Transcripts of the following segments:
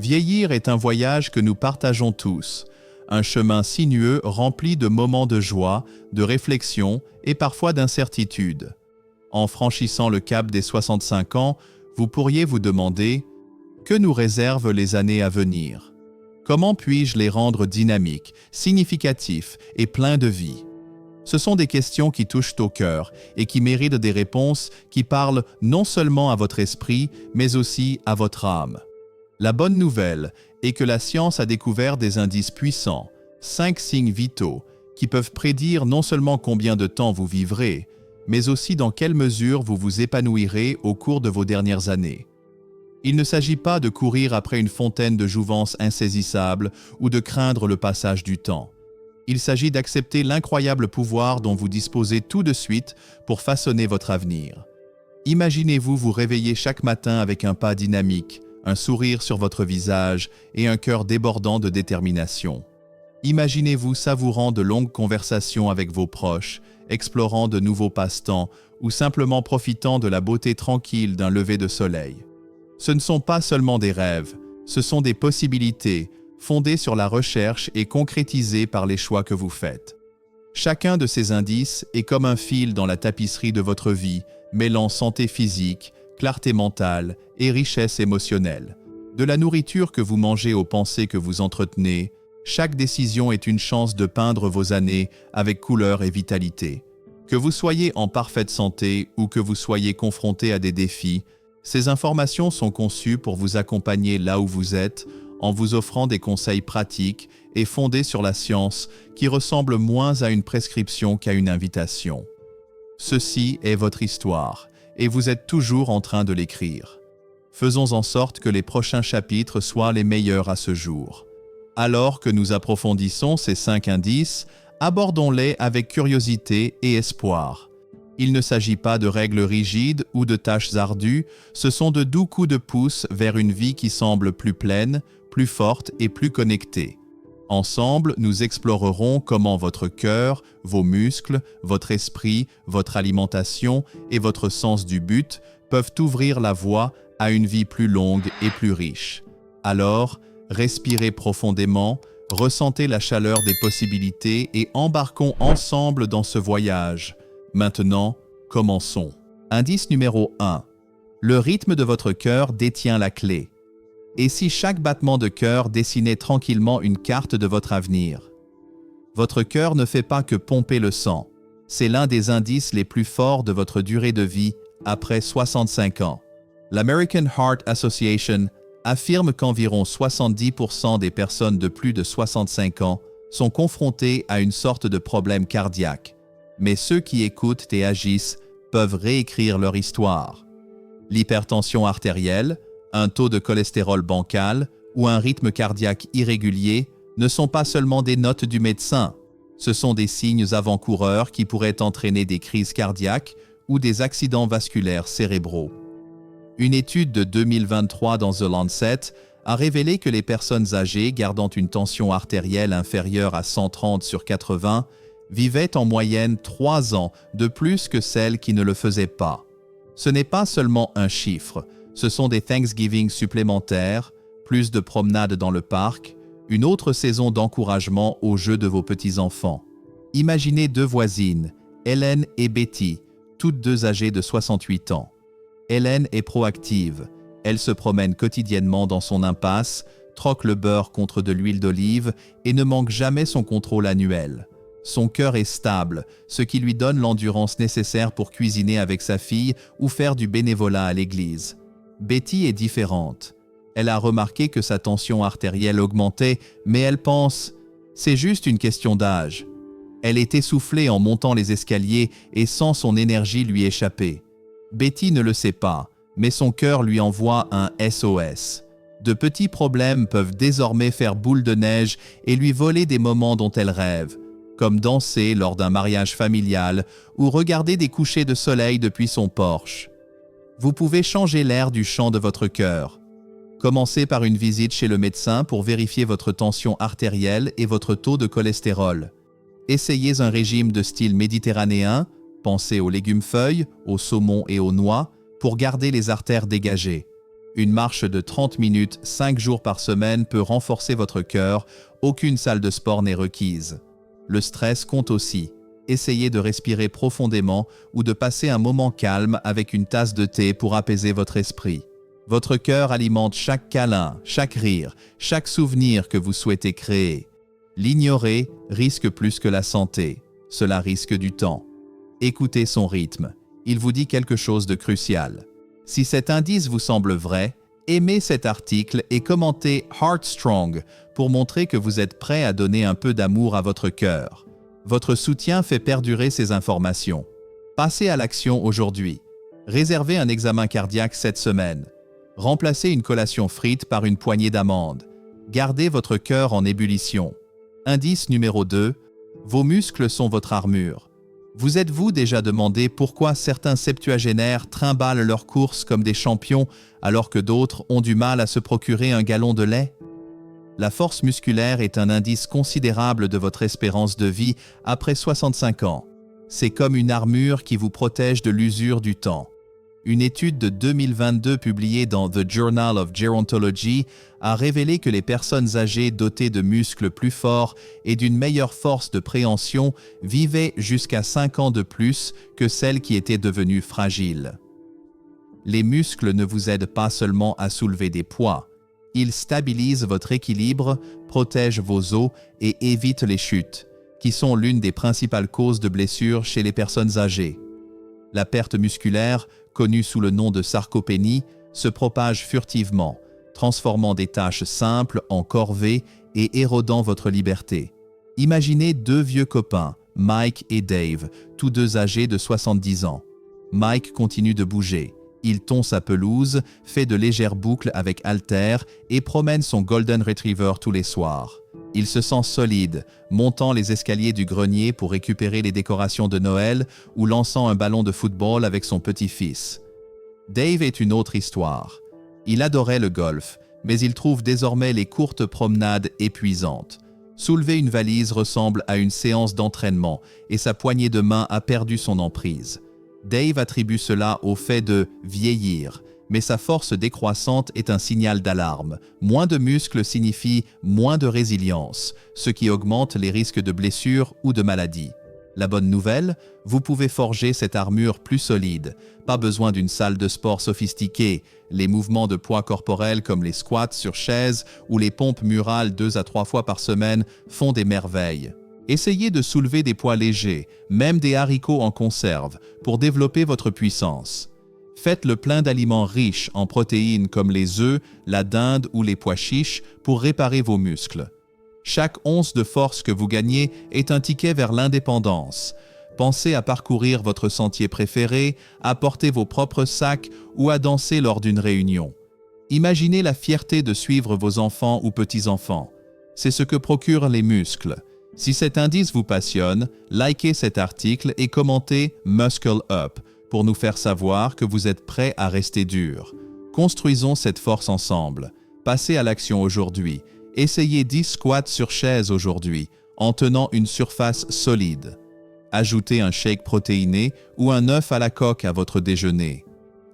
Vieillir est un voyage que nous partageons tous, un chemin sinueux rempli de moments de joie, de réflexion et parfois d'incertitude. En franchissant le cap des 65 ans, vous pourriez vous demander « Que nous réservent les années à venir ? Comment puis-je les rendre dynamiques, significatifs et pleins de vie ?» Ce sont des questions qui touchent au cœur et qui méritent des réponses qui parlent non seulement à votre esprit, mais aussi à votre âme. La bonne nouvelle est que la science a découvert des indices puissants, 5 signes vitaux, qui peuvent prédire non seulement combien de temps vous vivrez, mais aussi dans quelle mesure vous vous épanouirez au cours de vos dernières années. Il ne s'agit pas de courir après une fontaine de jouvence insaisissable ou de craindre le passage du temps. Il s'agit d'accepter l'incroyable pouvoir dont vous disposez tout de suite pour façonner votre avenir. Imaginez-vous vous réveiller chaque matin avec un pas dynamique, un sourire sur votre visage et un cœur débordant de détermination. Imaginez-vous savourant de longues conversations avec vos proches, explorant de nouveaux passe-temps ou simplement profitant de la beauté tranquille d'un lever de soleil. Ce ne sont pas seulement des rêves, ce sont des possibilités fondées sur la recherche et concrétisées par les choix que vous faites. Chacun de ces indices est comme un fil dans la tapisserie de votre vie, mêlant santé physique, clarté mentale et richesse émotionnelle. De la nourriture que vous mangez aux pensées que vous entretenez, chaque décision est une chance de peindre vos années avec couleur et vitalité. Que vous soyez en parfaite santé ou que vous soyez confronté à des défis, ces informations sont conçues pour vous accompagner là où vous êtes, en vous offrant des conseils pratiques et fondés sur la science qui ressemblent moins à une prescription qu'à une invitation. Ceci est votre histoire, et vous êtes toujours en train de l'écrire. Faisons en sorte que les prochains chapitres soient les meilleurs à ce jour. Alors que nous approfondissons ces 5 indices, abordons-les avec curiosité et espoir. Il ne s'agit pas de règles rigides ou de tâches ardues, ce sont de doux coups de pouce vers une vie qui semble plus pleine, plus forte et plus connectée. Ensemble, nous explorerons comment votre cœur, vos muscles, votre esprit, votre alimentation et votre sens du but peuvent ouvrir la voie à une vie plus longue et plus riche. Alors, respirez profondément, ressentez la chaleur des possibilités et embarquons ensemble dans ce voyage. Maintenant, commençons. Indice numéro 1. Le rythme de votre cœur détient la clé. Et si chaque battement de cœur dessinait tranquillement une carte de votre avenir? Votre cœur ne fait pas que pomper le sang. C'est l'un des indices les plus forts de votre durée de vie après 65 ans. L'American Heart Association affirme qu'environ 70% des personnes de plus de 65 ans sont confrontées à une sorte de problème cardiaque. Mais ceux qui écoutent et agissent peuvent réécrire leur histoire. L'hypertension artérielle, un taux de cholestérol bancal ou un rythme cardiaque irrégulier ne sont pas seulement des notes du médecin, ce sont des signes avant-coureurs qui pourraient entraîner des crises cardiaques ou des accidents vasculaires cérébraux. Une étude de 2023 dans The Lancet a révélé que les personnes âgées gardant une tension artérielle inférieure à 130/80 vivaient en moyenne 3 ans de plus que celles qui ne le faisaient pas. Ce n'est pas seulement un chiffre, ce sont des Thanksgiving supplémentaires, plus de promenades dans le parc, une autre saison d'encouragement aux jeux de vos petits-enfants. Imaginez 2 voisines, Hélène et Betty, toutes 2 âgées de 68 ans. Hélène est proactive, elle se promène quotidiennement dans son impasse, troque le beurre contre de l'huile d'olive et ne manque jamais son contrôle annuel. Son cœur est stable, ce qui lui donne l'endurance nécessaire pour cuisiner avec sa fille ou faire du bénévolat à l'église. Betty est différente. Elle a remarqué que sa tension artérielle augmentait, mais elle pense « c'est juste une question d'âge ». Elle est essoufflée en montant les escaliers et sent son énergie lui échapper. Betty ne le sait pas, mais son cœur lui envoie un SOS. De petits problèmes peuvent désormais faire boule de neige et lui voler des moments dont elle rêve, comme danser lors d'un mariage familial ou regarder des couchers de soleil depuis son porche. Vous pouvez changer l'air du chant de votre cœur. Commencez par une visite chez le médecin pour vérifier votre tension artérielle et votre taux de cholestérol. Essayez un régime de style méditerranéen, pensez aux légumes-feuilles, au saumon et aux noix, pour garder les artères dégagées. Une marche de 30 minutes, 5 jours par semaine peut renforcer votre cœur, aucune salle de sport n'est requise. Le stress compte aussi. Essayez de respirer profondément ou de passer un moment calme avec une tasse de thé pour apaiser votre esprit. Votre cœur alimente chaque câlin, chaque rire, chaque souvenir que vous souhaitez créer. L'ignorer risque plus que la santé. Cela risque du temps. Écoutez son rythme. Il vous dit quelque chose de crucial. Si cet indice vous semble vrai, aimez cet article et commentez Heart Strong pour montrer que vous êtes prêt à donner un peu d'amour à votre cœur. Votre soutien fait perdurer ces informations. Passez à l'action aujourd'hui. Réservez un examen cardiaque cette semaine. Remplacez une collation frite par une poignée d'amandes. Gardez votre cœur en ébullition. Indice numéro 2. Vos muscles sont votre armure. Vous êtes-vous déjà demandé pourquoi certains septuagénaires trimballent leurs courses comme des champions alors que d'autres ont du mal à se procurer un gallon de lait? La force musculaire est un indice considérable de votre espérance de vie après 65 ans. C'est comme une armure qui vous protège de l'usure du temps. Une étude de 2022 publiée dans The Journal of Gerontology a révélé que les personnes âgées dotées de muscles plus forts et d'une meilleure force de préhension vivaient jusqu'à 5 ans de plus que celles qui étaient devenues fragiles. Les muscles ne vous aident pas seulement à soulever des poids. Ils stabilisent votre équilibre, protègent vos os et évitent les chutes, qui sont l'une des principales causes de blessures chez les personnes âgées. La perte musculaire, connue sous le nom de sarcopénie, se propage furtivement, transformant des tâches simples en corvées et érodant votre liberté. Imaginez deux vieux copains, Mike et Dave, tous deux âgés de 70 ans. Mike continue de bouger. Il tond sa pelouse, fait de légères boucles avec haltères et promène son Golden Retriever tous les soirs. Il se sent solide, montant les escaliers du grenier pour récupérer les décorations de Noël ou lançant un ballon de football avec son petit-fils. Dave est une autre histoire. Il adorait le golf, mais il trouve désormais les courtes promenades épuisantes. Soulever une valise ressemble à une séance d'entraînement et sa poignée de main a perdu son emprise. Dave attribue cela au fait de vieillir, mais sa force décroissante est un signal d'alarme. Moins de muscles signifie moins de résilience, ce qui augmente les risques de blessures ou de maladies. La bonne nouvelle, vous pouvez forger cette armure plus solide. Pas besoin d'une salle de sport sophistiquée. Les mouvements de poids corporels comme les squats sur chaise ou les pompes murales 2 à 3 fois par semaine font des merveilles. Essayez de soulever des poids légers, même des haricots en conserve, pour développer votre puissance. Faites le plein d'aliments riches en protéines comme les œufs, la dinde ou les pois chiches pour réparer vos muscles. Chaque once de force que vous gagnez est un ticket vers l'indépendance. Pensez à parcourir votre sentier préféré, à porter vos propres sacs ou à danser lors d'une réunion. Imaginez la fierté de suivre vos enfants ou petits-enfants. C'est ce que procurent les muscles. Si cet indice vous passionne, likez cet article et commentez « Muscle Up » pour nous faire savoir que vous êtes prêt à rester dur. Construisons cette force ensemble. Passez à l'action aujourd'hui. Essayez 10 squats sur chaise aujourd'hui, en tenant une surface solide. Ajoutez un shake protéiné ou un œuf à la coque à votre déjeuner.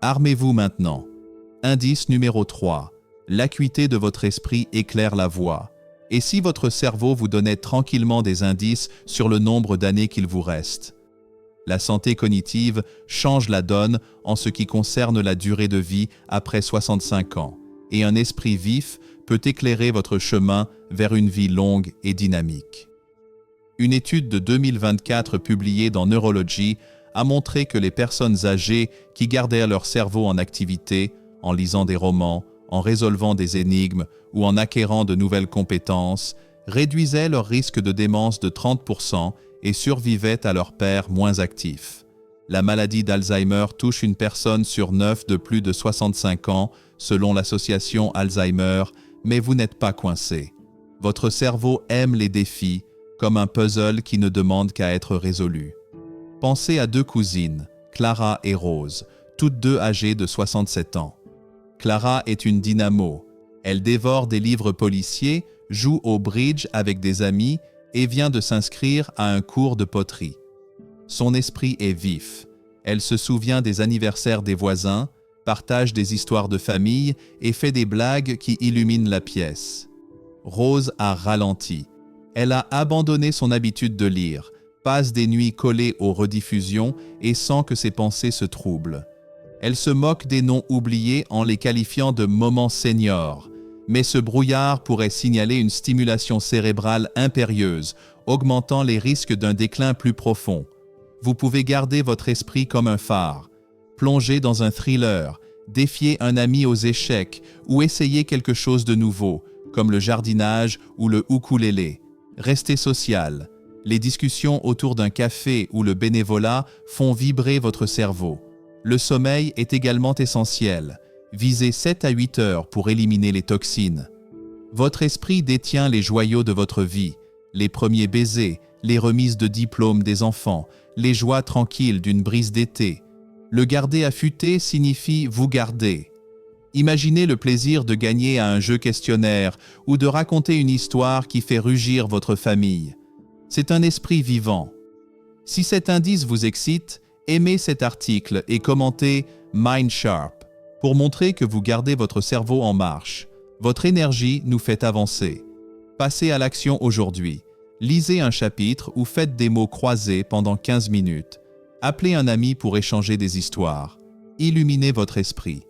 Armez-vous maintenant. Indice numéro 3. L'acuité de votre esprit éclaire la voie. Et si votre cerveau vous donnait tranquillement des indices sur le nombre d'années qu'il vous reste? La santé cognitive change la donne en ce qui concerne la durée de vie après 65 ans, et un esprit vif peut éclairer votre chemin vers une vie longue et dynamique. Une étude de 2024 publiée dans Neurology a montré que les personnes âgées qui gardaient leur cerveau en activité, en lisant des romans, en résolvant des énigmes ou en acquérant de nouvelles compétences, réduisaient leur risque de démence de 30% et survivaient à leur père moins actif. La maladie d'Alzheimer touche une personne sur 9 de plus de 65 ans, selon l'association Alzheimer, mais vous n'êtes pas coincé. Votre cerveau aime les défis, comme un puzzle qui ne demande qu'à être résolu. Pensez à deux cousines, Clara et Rose, toutes deux âgées de 67 ans. Clara est une dynamo. Elle dévore des livres policiers, joue au bridge avec des amis et vient de s'inscrire à un cours de poterie. Son esprit est vif. Elle se souvient des anniversaires des voisins, partage des histoires de famille et fait des blagues qui illuminent la pièce. Rose a ralenti. Elle a abandonné son habitude de lire, passe des nuits collées aux rediffusions et sent que ses pensées se troublent. Elle se moque des noms oubliés en les qualifiant de moments seniors, mais ce brouillard pourrait signaler une stimulation cérébrale impérieuse, augmentant les risques d'un déclin plus profond. Vous pouvez garder votre esprit comme un phare, plonger dans un thriller, défier un ami aux échecs ou essayer quelque chose de nouveau, comme le jardinage ou le ukulélé. Restez social. Les discussions autour d'un café ou le bénévolat font vibrer votre cerveau. Le sommeil est également essentiel. Visez 7 à 8 heures pour éliminer les toxines. Votre esprit détient les joyaux de votre vie, les premiers baisers, les remises de diplômes des enfants, les joies tranquilles d'une brise d'été. Le garder affûté signifie vous garder. Imaginez le plaisir de gagner à un jeu questionnaire ou de raconter une histoire qui fait rugir votre famille. C'est un esprit vivant. Si cet indice vous excite, aimez cet article et commentez Mind Sharp pour montrer que vous gardez votre cerveau en marche. Votre énergie nous fait avancer. Passez à l'action aujourd'hui. Lisez un chapitre ou faites des mots croisés pendant 15 minutes. Appelez un ami pour échanger des histoires. Illuminez votre esprit.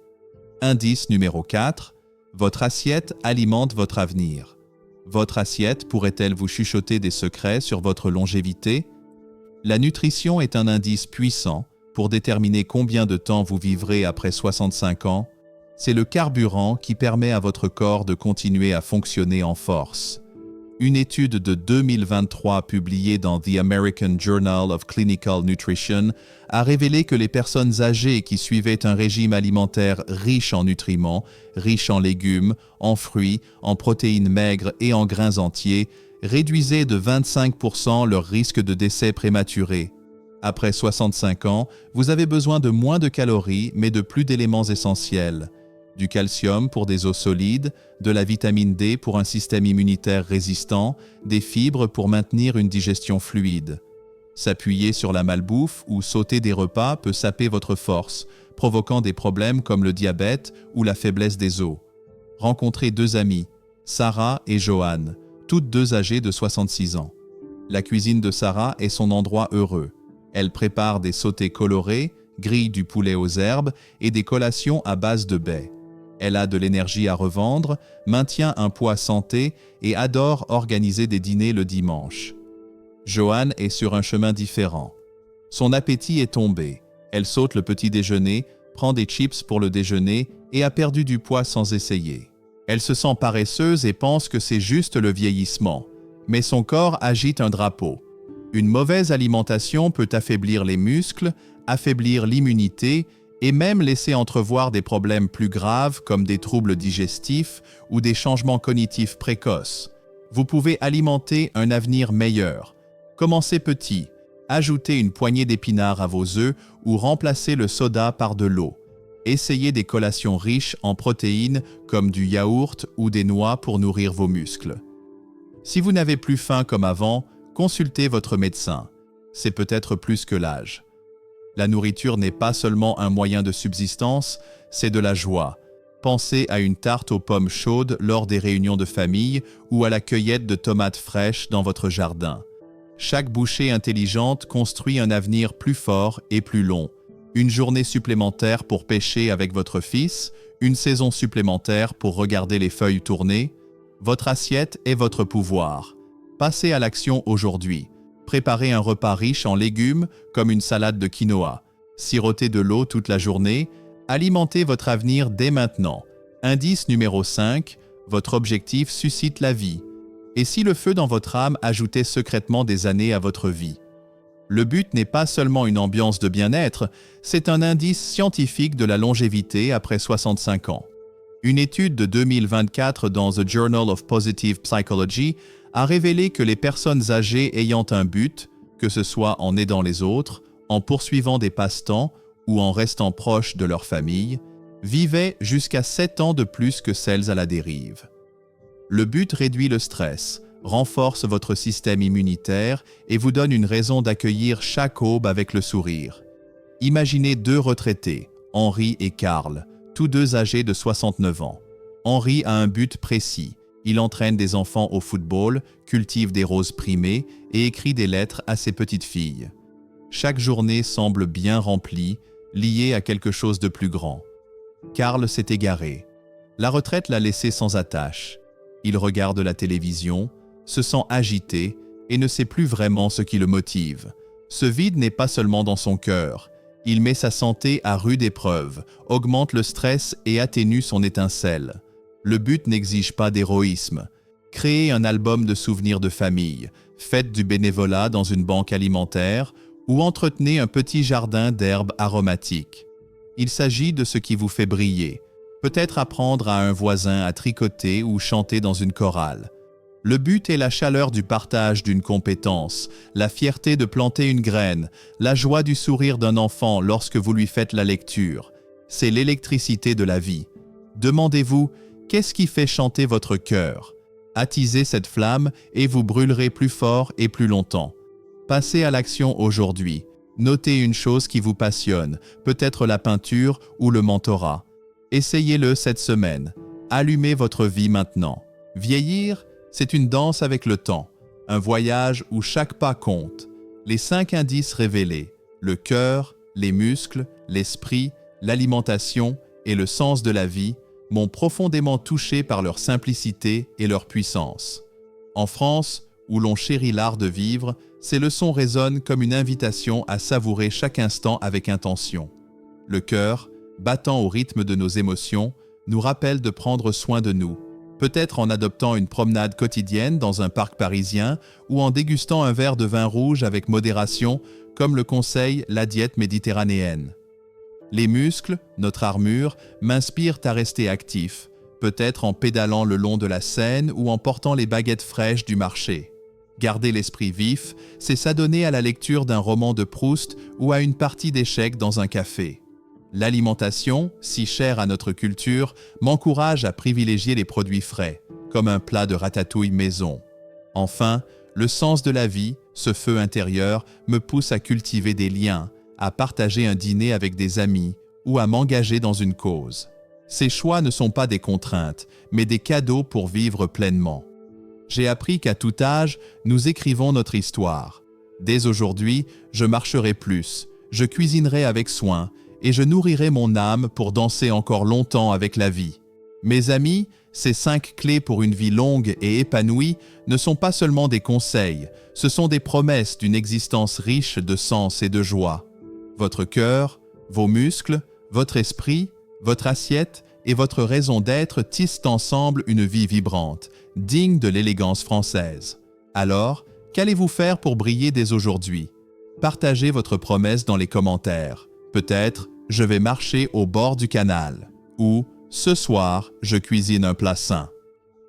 Indice numéro 4. Votre assiette alimente votre avenir. Votre assiette pourrait-elle vous chuchoter des secrets sur votre longévité? La nutrition est un indice puissant pour déterminer combien de temps vous vivrez après 65 ans. C'est le carburant qui permet à votre corps de continuer à fonctionner en force. Une étude de 2023 publiée dans The American Journal of Clinical Nutrition a révélé que les personnes âgées qui suivaient un régime alimentaire riche en nutriments, riche en légumes, en fruits, en protéines maigres et en grains entiers, réduisaient de 25% leur risque de décès prématuré. Après 65 ans, vous avez besoin de moins de calories mais de plus d'éléments essentiels. Du calcium pour des os solides, de la vitamine D pour un système immunitaire résistant, des fibres pour maintenir une digestion fluide. S'appuyer sur la malbouffe ou sauter des repas peut saper votre force, provoquant des problèmes comme le diabète ou la faiblesse des os. Rencontrez 2 amies, Sarah et Joanne, toutes 2 âgées de 66 ans. La cuisine de Sarah est son endroit heureux. Elle prépare des sautés colorés, grille du poulet aux herbes et des collations à base de baies. Elle a de l'énergie à revendre, maintient un poids santé et adore organiser des dîners le dimanche. Joanne est sur un chemin différent. Son appétit est tombé. Elle saute le petit déjeuner, prend des chips pour le déjeuner et a perdu du poids sans essayer. Elle se sent paresseuse et pense que c'est juste le vieillissement. Mais son corps agite un drapeau. Une mauvaise alimentation peut affaiblir les muscles, affaiblir l'immunité et même laisser entrevoir des problèmes plus graves comme des troubles digestifs ou des changements cognitifs précoces. Vous pouvez alimenter un avenir meilleur. Commencez petit, ajoutez une poignée d'épinards à vos œufs ou remplacez le soda par de l'eau. Essayez des collations riches en protéines comme du yaourt ou des noix pour nourrir vos muscles. Si vous n'avez plus faim comme avant, consultez votre médecin. C'est peut-être plus que l'âge. La nourriture n'est pas seulement un moyen de subsistance, c'est de la joie. Pensez à une tarte aux pommes chaudes lors des réunions de famille ou à la cueillette de tomates fraîches dans votre jardin. Chaque bouchée intelligente construit un avenir plus fort et plus long. Une journée supplémentaire pour pêcher avec votre fils, une saison supplémentaire pour regarder les feuilles tourner. Votre assiette est votre pouvoir. Passez à l'action aujourd'hui. Préparez un repas riche en légumes comme une salade de quinoa. Sirotez de l'eau toute la journée. Alimentez votre avenir dès maintenant. Indice numéro 5. Votre objectif suscite la vie. Et si le feu dans votre âme ajoutait secrètement des années à votre vie? Le but n'est pas seulement une ambiance de bien-être, c'est un indice scientifique de la longévité après 65 ans. Une étude de 2024 dans The Journal of Positive Psychology a révélé que les personnes âgées ayant un but, que ce soit en aidant les autres, en poursuivant des passe-temps ou en restant proches de leur famille, vivaient jusqu'à 7 ans de plus que celles à la dérive. Le but réduit le stress, renforce votre système immunitaire et vous donne une raison d'accueillir chaque aube avec le sourire. Imaginez 2 retraités, Henri et Karl, tous deux âgés de 69 ans. Henri a un but précis. Il entraîne des enfants au football, cultive des roses primées et écrit des lettres à ses petites filles. Chaque journée semble bien remplie, liée à quelque chose de plus grand. Karl s'est égaré. La retraite l'a laissé sans attache. Il regarde la télévision, se sent agité et ne sait plus vraiment ce qui le motive. Ce vide n'est pas seulement dans son cœur. Il met sa santé à rude épreuve, augmente le stress et atténue son étincelle. Le but n'exige pas d'héroïsme. Créez un album de souvenirs de famille, faites du bénévolat dans une banque alimentaire ou entretenez un petit jardin d'herbes aromatiques. Il s'agit de ce qui vous fait briller. Peut-être apprendre à un voisin à tricoter ou chanter dans une chorale. Le but est la chaleur du partage d'une compétence, la fierté de planter une graine, la joie du sourire d'un enfant lorsque vous lui faites la lecture. C'est l'électricité de la vie. Demandez-vous, qu'est-ce qui fait chanter votre cœur? Attisez cette flamme et vous brûlerez plus fort et plus longtemps. Passez à l'action aujourd'hui. Notez une chose qui vous passionne, peut-être la peinture ou le mentorat. Essayez-le cette semaine. Allumez votre vie maintenant. Vieillir, c'est une danse avec le temps, un voyage où chaque pas compte. Les 5 indices révélés, le cœur, les muscles, l'esprit, l'alimentation et le sens de la vie, m'ont profondément touché par leur simplicité et leur puissance. En France, où l'on chérit l'art de vivre, ces leçons résonnent comme une invitation à savourer chaque instant avec intention. Le cœur, battant au rythme de nos émotions, nous rappelle de prendre soin de nous, peut-être en adoptant une promenade quotidienne dans un parc parisien ou en dégustant un verre de vin rouge avec modération, comme le conseille la diète méditerranéenne. Les muscles, notre armure, m'inspirent à rester actif, peut-être en pédalant le long de la Seine ou en portant les baguettes fraîches du marché. Garder l'esprit vif, c'est s'adonner à la lecture d'un roman de Proust ou à une partie d'échecs dans un café. L'alimentation, si chère à notre culture, m'encourage à privilégier les produits frais, comme un plat de ratatouille maison. Enfin, le sens de la vie, ce feu intérieur, me pousse à cultiver des liens, à partager un dîner avec des amis ou à m'engager dans une cause. Ces choix ne sont pas des contraintes, mais des cadeaux pour vivre pleinement. J'ai appris qu'à tout âge, nous écrivons notre histoire. Dès aujourd'hui, je marcherai plus, je cuisinerai avec soin et je nourrirai mon âme pour danser encore longtemps avec la vie. Mes amis, ces 5 clés pour une vie longue et épanouie ne sont pas seulement des conseils, ce sont des promesses d'une existence riche de sens et de joie. Votre cœur, vos muscles, votre esprit, votre assiette et votre raison d'être tissent ensemble une vie vibrante, digne de l'élégance française. Alors, qu'allez-vous faire pour briller dès aujourd'hui? Partagez votre promesse dans les commentaires. Peut-être, je vais marcher au bord du canal. Ou, ce soir, je cuisine un plat sain.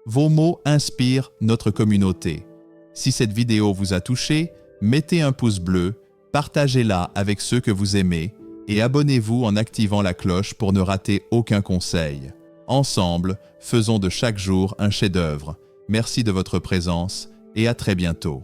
Vos mots inspirent notre communauté. Si cette vidéo vous a touché, mettez un pouce bleu, partagez-la avec ceux que vous aimez et abonnez-vous en activant la cloche pour ne rater aucun conseil. Ensemble, faisons de chaque jour un chef-d'œuvre. Merci de votre présence et à très bientôt.